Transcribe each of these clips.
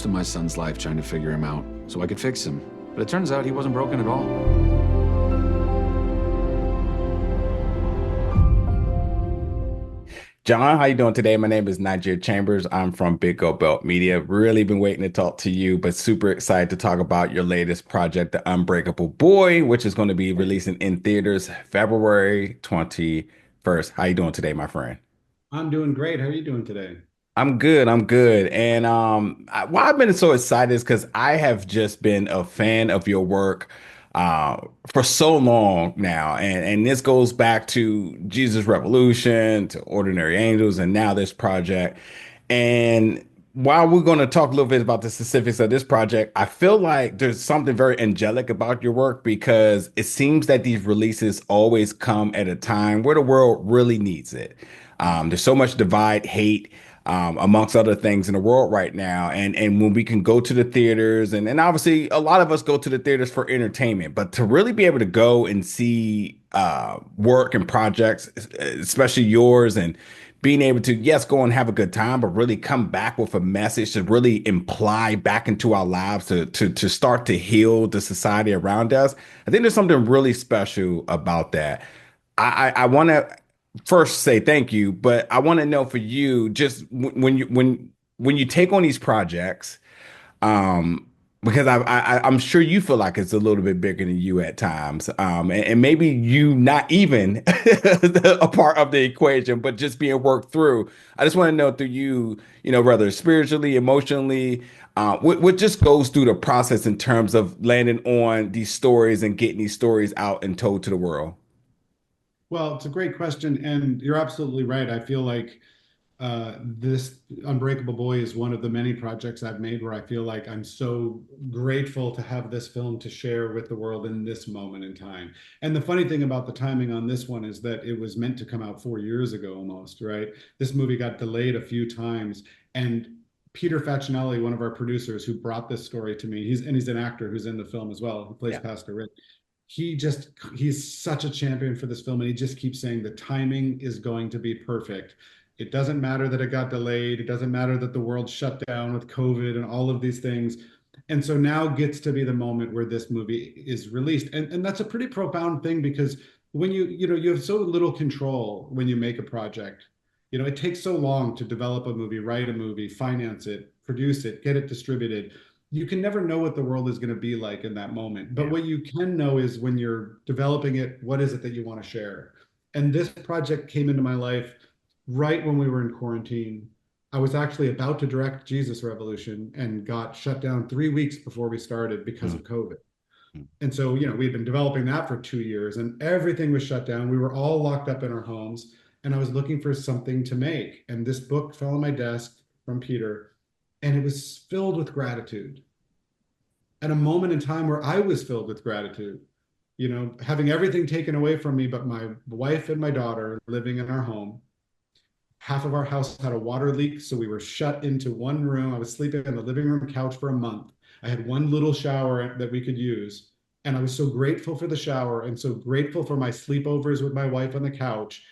of my son's life trying to figure him out so I could fix him. But it turns out he wasn't broken at all. John, how you doing today? My name is Niger Chambers. I'm from Big Go Belt Media. Really been waiting to talk to you, but super excited to talk about your latest project, The Unbreakable Boy, which is going to be releasing in theaters February 21st. How you doing today, my friend? I'm doing great. How are you doing today? I'm good. I'm good. And why I've been so excited is because I have just been a fan of your work uh, for so long now, and this goes back to Jesus Revolution, to Ordinary Angels, and now this project. And while we're going to talk a little bit about the specifics of this project, I feel like there's something very angelic about your work because it seems that these releases always come at a time where the world really needs it. There's so much divide, hate, amongst other things in the world right now. And when we can go to the theaters, and obviously a lot of us go to the theaters for entertainment, but to really be able to go and see work and projects, especially yours, and being able to, yes, go and have a good time, but really come back with a message to really imply back into our lives to start to heal the society around us. I think there's something really special about that. I want to first say thank you, but I want to know for you, just when you take on these projects, um, because I'm sure you feel like it's a little bit bigger than you at times, and maybe you not even a part of the equation, but just being worked through. I just want to know through you, whether spiritually, emotionally, what just goes through the process in terms of landing on these stories and getting these stories out and told to the world. Well, it's a great question, and you're absolutely right. I feel like this Unbreakable Boy is one of the many projects I've made where I feel like I'm so grateful to have this film to share with the world in this moment in time. And the funny thing about the timing on this one is that it was meant to come out 4 years ago almost, right? This movie got delayed a few times, and Peter Facinelli, one of our producers who brought this story to me, he's an actor who's in the film as well, who plays Yeah. Pastor Rick. He's such a champion for this film, and he just keeps saying the timing is going to be perfect. It doesn't matter that it got delayed. It doesn't matter that the world shut down with COVID and all of these things. And so now gets to be the moment where this movie is released. And that's a pretty profound thing because when you have so little control when you make a project. It takes so long to develop a movie, write a movie, finance it, produce it, get it distributed. You can never know what the world is going to be like in that moment. But Yeah. what you can know is when you're developing it, what is it that you want to share? And this project came into my life right when we were in quarantine. I was actually about to direct Jesus Revolution and got shut down 3 weeks before we started because Mm, of COVID. mm, And so, we had been developing that for 2 years and everything was shut down. We were all locked up in our homes and I was looking for something to make. And this book fell on my desk from Peter and it was filled with gratitude at a moment in time where I was filled with gratitude, having everything taken away from me, but my wife and my daughter living in our home. Half of our house had a water leak, so we were shut into one room. I was sleeping on the living room couch for a month. I had one little shower that we could use. And I was so grateful for the shower and so grateful for my sleepovers with my wife on the couch,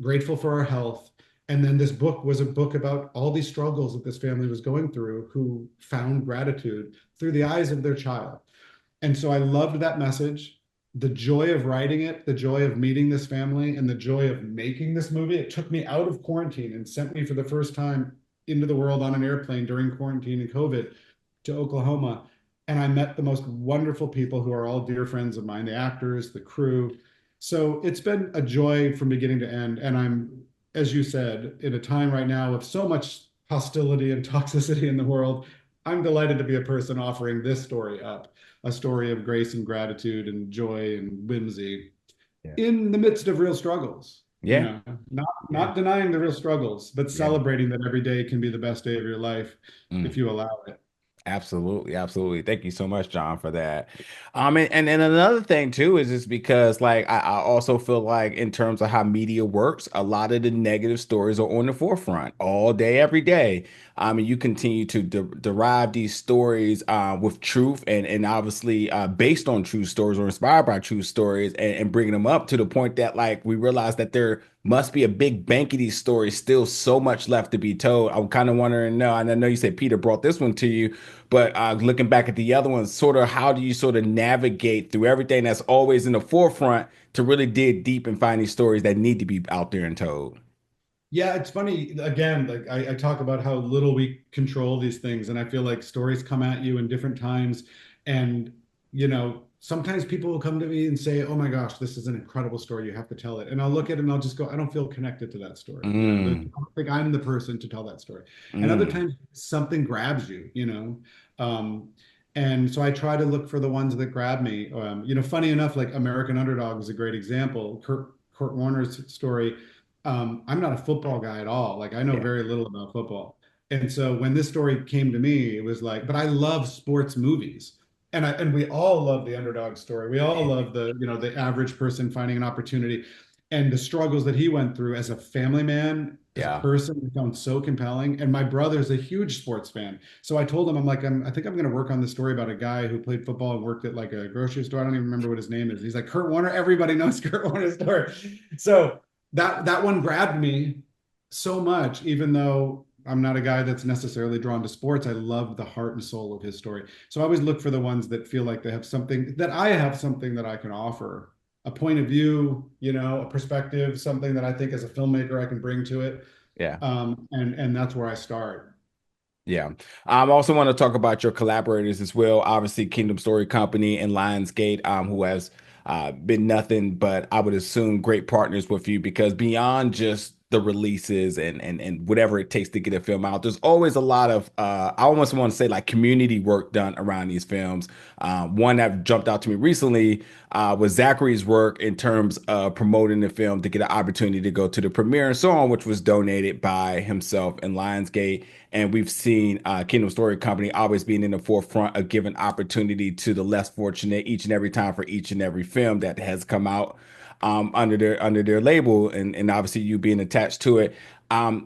grateful for our health. And then this book was a book about all these struggles that this family was going through who found gratitude through the eyes of their child. And so I loved that message, the joy of writing it, the joy of meeting this family, and the joy of making this movie. It took me out of quarantine and sent me for the first time into the world on an airplane during quarantine and COVID to Oklahoma. And I met the most wonderful people who are all dear friends of mine, the actors, the crew. So it's been a joy from beginning to end. And I'm, as you said, in a time right now of so much hostility and toxicity in the world. I'm delighted to be a person offering this story up, a story of grace and gratitude and joy and whimsy yeah. in the midst of real struggles. You Yeah. know, not Yeah. not denying the real struggles, but Yeah. celebrating that every day can be the best day of your life Mm. if you allow it. Absolutely, absolutely. Thank you so much, John, for that. And another thing too is just because like I also feel like in terms of how media works, a lot of the negative stories are on the forefront all day, every day. And you continue to derive these stories with truth and obviously based on true stories or inspired by true stories and bringing them up to the point that like we realize that they're must be a big bank of these stories, still so much left to be told. I'm kind of wondering now, and I know you said Peter brought this one to you, but looking back at the other ones, sort of how do you sort of navigate through everything that's always in the forefront to really dig deep and find these stories that need to be out there and told? Yeah, it's funny. Again, like I talk about how little we control these things, and I feel like stories come at you in different times. And, sometimes people will come to me and say, "Oh my gosh, this is an incredible story. You have to tell it." And I'll look at it and I'll just go, "I don't feel connected to that story." I Mm, don't think I'm the person to tell that story. And other mm, times something grabs you. Um, and so I try to look for the ones that grab me. Funny enough, like American Underdog is a great example. Kurt Warner's story. I'm not a football guy at all. Like I know yeah, very little about football. And so when this story came to me, it was like, but I love sports movies. And we all love the underdog story. We all love the average person finding an opportunity and the struggles that he went through as a family man, as a yeah. person, I found so compelling. And my brother's a huge sports fan. So I told him, I'm like, I think I'm going to work on this story about a guy who played football and worked at like a grocery store. I don't even remember what his name is. He's like, Kurt Warner, everybody knows Kurt Warner's story. So that one grabbed me so much, even though I'm not a guy that's necessarily drawn to sports. I love the heart and soul of his story. So I always look for the ones that feel like they have something that I have something that I can offer, a point of view, a perspective, something that I think as a filmmaker I can bring to it. Yeah. And that's where I start. Yeah. I also want to talk about your collaborators as well. Obviously, Kingdom Story Company and Lionsgate, who has been nothing but, I would assume, great partners with you because beyond just the releases and whatever it takes to get a film out, there's always a lot of I almost want to say like community work done around these films. One that jumped out to me recently was Zachary's work in terms of promoting the film to get an opportunity to go to the premiere and so on, which was donated by himself and Lionsgate. And we've seen Kingdom Story Company always being in the forefront of giving opportunity to the less fortunate each and every time for each and every film that has come out under their label, and obviously you being attached to it.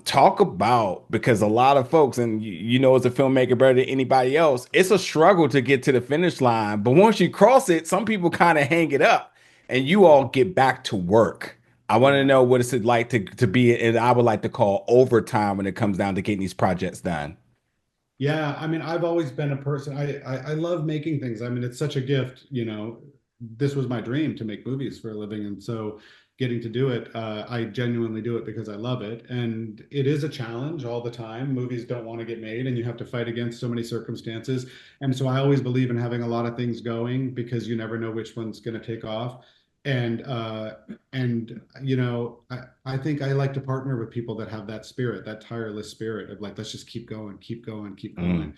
Talk about because a lot of folks, and as a filmmaker better than anybody else, it's a struggle to get to the finish line. But once you cross it, some people kind of hang it up, and you all get back to work. I want to Yeah. know what it's like to be, and I would like to call overtime when it comes down to getting these projects done. Yeah, I mean, I've always been a person. I love making things. I mean, it's such a gift. This was my dream to make movies for a living, and so getting to do it, I genuinely do it because I love it. And it is a challenge all the time. Movies don't want to get made, and you have to fight against so many circumstances. And so I always believe in having a lot of things going because you never know which one's going to take off. And I think I like to partner with people that have that spirit, that tireless spirit of like, let's just keep going, keep going, keep Mm, going.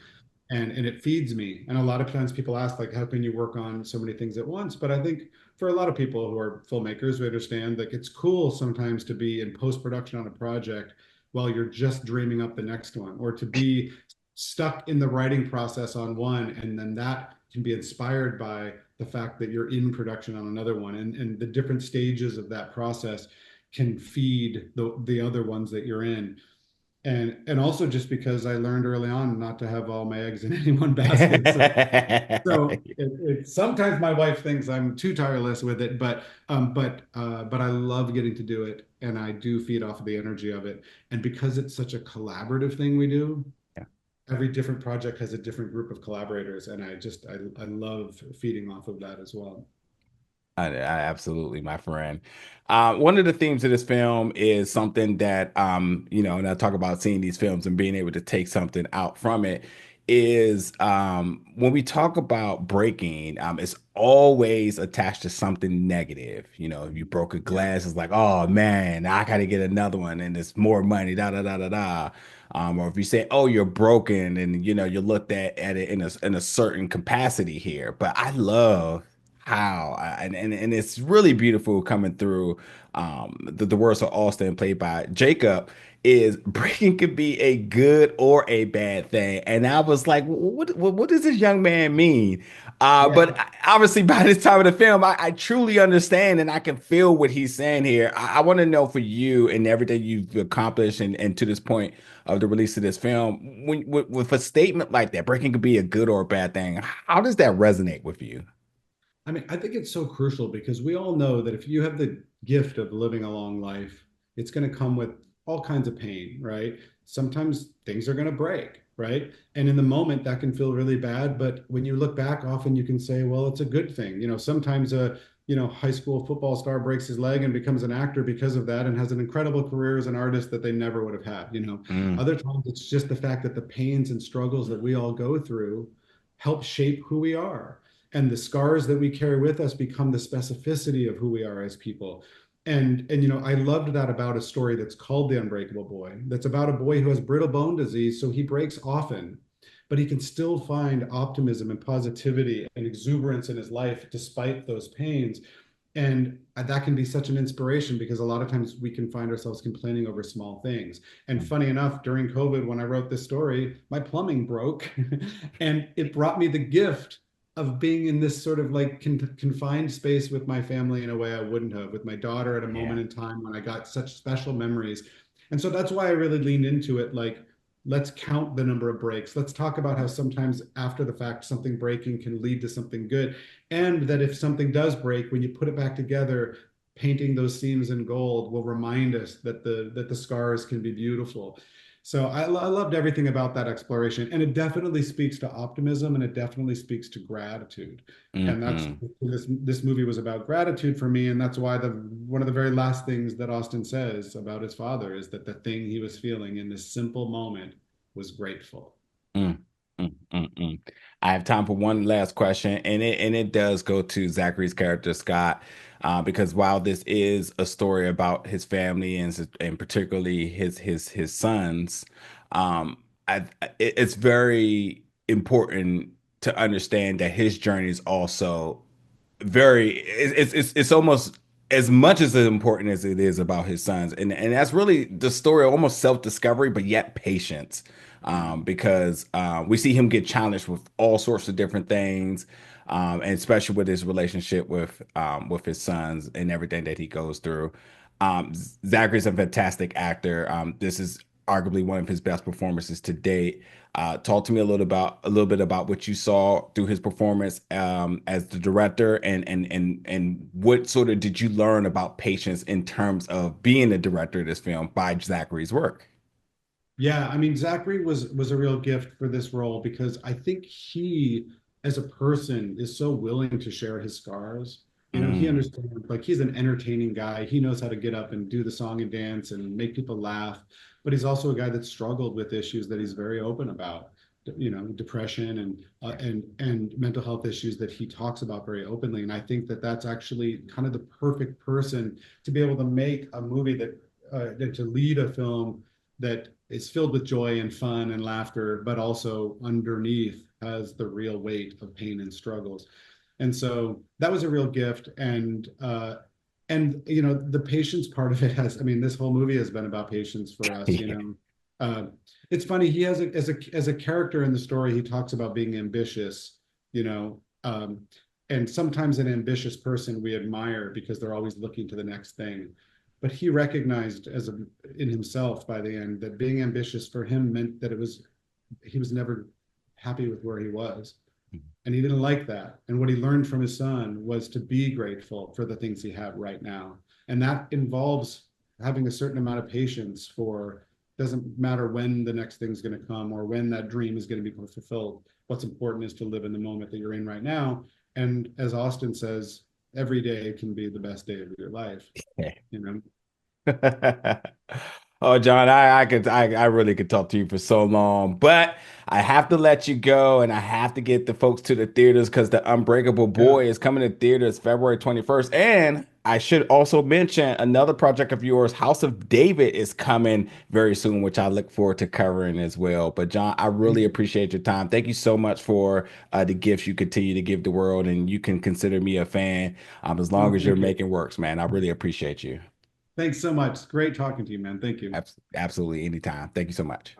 And it feeds me. And a lot of times people ask, like, how can you work on so many things at once? But I think for a lot of people who are filmmakers, we understand like it's cool sometimes to be in post-production on a project while you're just dreaming up the next one, or to be stuck in the writing process on one, and then that can be inspired by the fact that you're in production on another one. And the different stages of that process can feed the other ones that you're in. And also just because I learned early on not to have all my eggs in any one basket. So sometimes my wife thinks I'm too tireless with it, but I love getting to do it, and I do feed off of the energy of it. And because it's such a collaborative thing we do, every different project has a different group of collaborators, and I love feeding off of that as well. I absolutely, my friend. One of the themes of this film is something that, and I talk about seeing these films and being able to take something out from it is when we talk about breaking, it's always attached to something negative. If you broke a Yeah. glass, it's like, oh man, I got to get another one and it's more money, da da da da da. Or if you say, oh, you're broken and you looked at it in a certain capacity here. But I love how and it's really beautiful coming through the words of Austin played by Jacob is breaking could be a good or a bad thing and I was like what does this young man mean but Yeah. obviously by this time of the film I truly understand and I can feel what he's saying here. I want to know for you and everything you've accomplished and to this point of the release of this film with a statement like that breaking could be a good or a bad thing, how does that resonate with you? I mean, I think it's so crucial because we all know that if you have the gift of living a long life, it's going to come with all kinds of pain, right? Sometimes things are going to break, right? And in the moment, that can feel really bad. But when you look back, often you can say, well, it's a good thing. Sometimes a high school football star breaks his leg and becomes an actor because of that and has an incredible career as an artist that they never would have had. Mm, Other times it's just the fact that the pains and struggles that we all go through help shape who we are. And the scars that we carry with us become the specificity of who we are as people. And I loved that about a story that's called The Unbreakable Boy. That's about a boy who has brittle bone disease, so he breaks often, but he can still find optimism and positivity and exuberance in his life despite those pains. And that can be such an inspiration because a lot of times we can find ourselves complaining over small things. And mm, funny enough, during COVID, when I wrote this story, my plumbing broke and it brought me the gift of being in this sort of like confined space with my family in a way I wouldn't have, with my daughter at a yeah. moment in time when I got such special memories. And so that's why I really leaned into it. Like, let's count the number of breaks. Let's talk about how sometimes after the fact, something breaking can lead to something good. And that if something does break, when you put it back together, painting those seams in gold will remind us that the scars can be beautiful. So I loved everything about that exploration, and it definitely speaks to optimism, and it definitely speaks to gratitude. And that's Hmm. this movie was about gratitude for me, and that's why the one of the very last things that Austin says about his father is that the thing he was feeling in this simple moment was grateful. Mm, mm. I have time for one last question, and it does go to Zachary's character Scott, because while this is a story about his family and particularly his sons, um, it's very important to understand that his journey is also it's almost as much as important as it is about his sons, and that's really the story of almost self-discovery but yet patience, because we see him get challenged with all sorts of different things, and especially with his relationship with his sons and everything that he goes through. Zachary's a fantastic actor. This is arguably one of his best performances to date. Talk to me a little bit about what you saw through his performance, as the director, and what sort of did you learn about patience in terms of being the director of this film by Zachary's work? Yeah, I mean, Zachary was a real gift for this role because I think he, as a person, is so willing to share his scars. He Mm, understands, like he's an entertaining guy. He knows how to get up and do the song and dance and make people laugh. But he's also a guy that struggled with issues that he's very open about. Depression and mental health issues that he talks about very openly. And I think that that's actually kind of the perfect person to be able to make a movie to lead a film that is filled with joy and fun and laughter, but also underneath has the real weight of pain and struggles. And so that was a real gift. And the patience part of it has, I mean, this whole movie has been about patience for us. yeah. It's funny, he has as a character in the story, he talks about being ambitious, you know, and sometimes an ambitious person we admire because they're always looking to the next thing. But he recognized in himself by the end that being ambitious for him meant that he was never happy with where he was. And he didn't like that. And what he learned from his son was to be grateful for the things he had right now. And that involves having a certain amount of patience for, doesn't matter when the next thing's going to come or when that dream is going to be fulfilled. What's important is to live in the moment that you're in right now. And as Austin says, every day can be the best day of your life, you know? Oh, John, I really could talk to you for so long, but I have to let you go, and I have to get the folks to the theaters because The Unbreakable Yeah. Boy is coming to theaters February 21st. And I should also mention another project of yours, House of David, is coming very soon, which I look forward to covering as well. But John, I really Thank you. appreciate your time. Thank you so much for the gifts you continue to give the world, and you can consider me a fan, as Oh, long as you're thank you. making works, man. I really appreciate you. Thanks so much. It's great talking to you, man. Thank you. Absolutely, anytime. Thank you so much.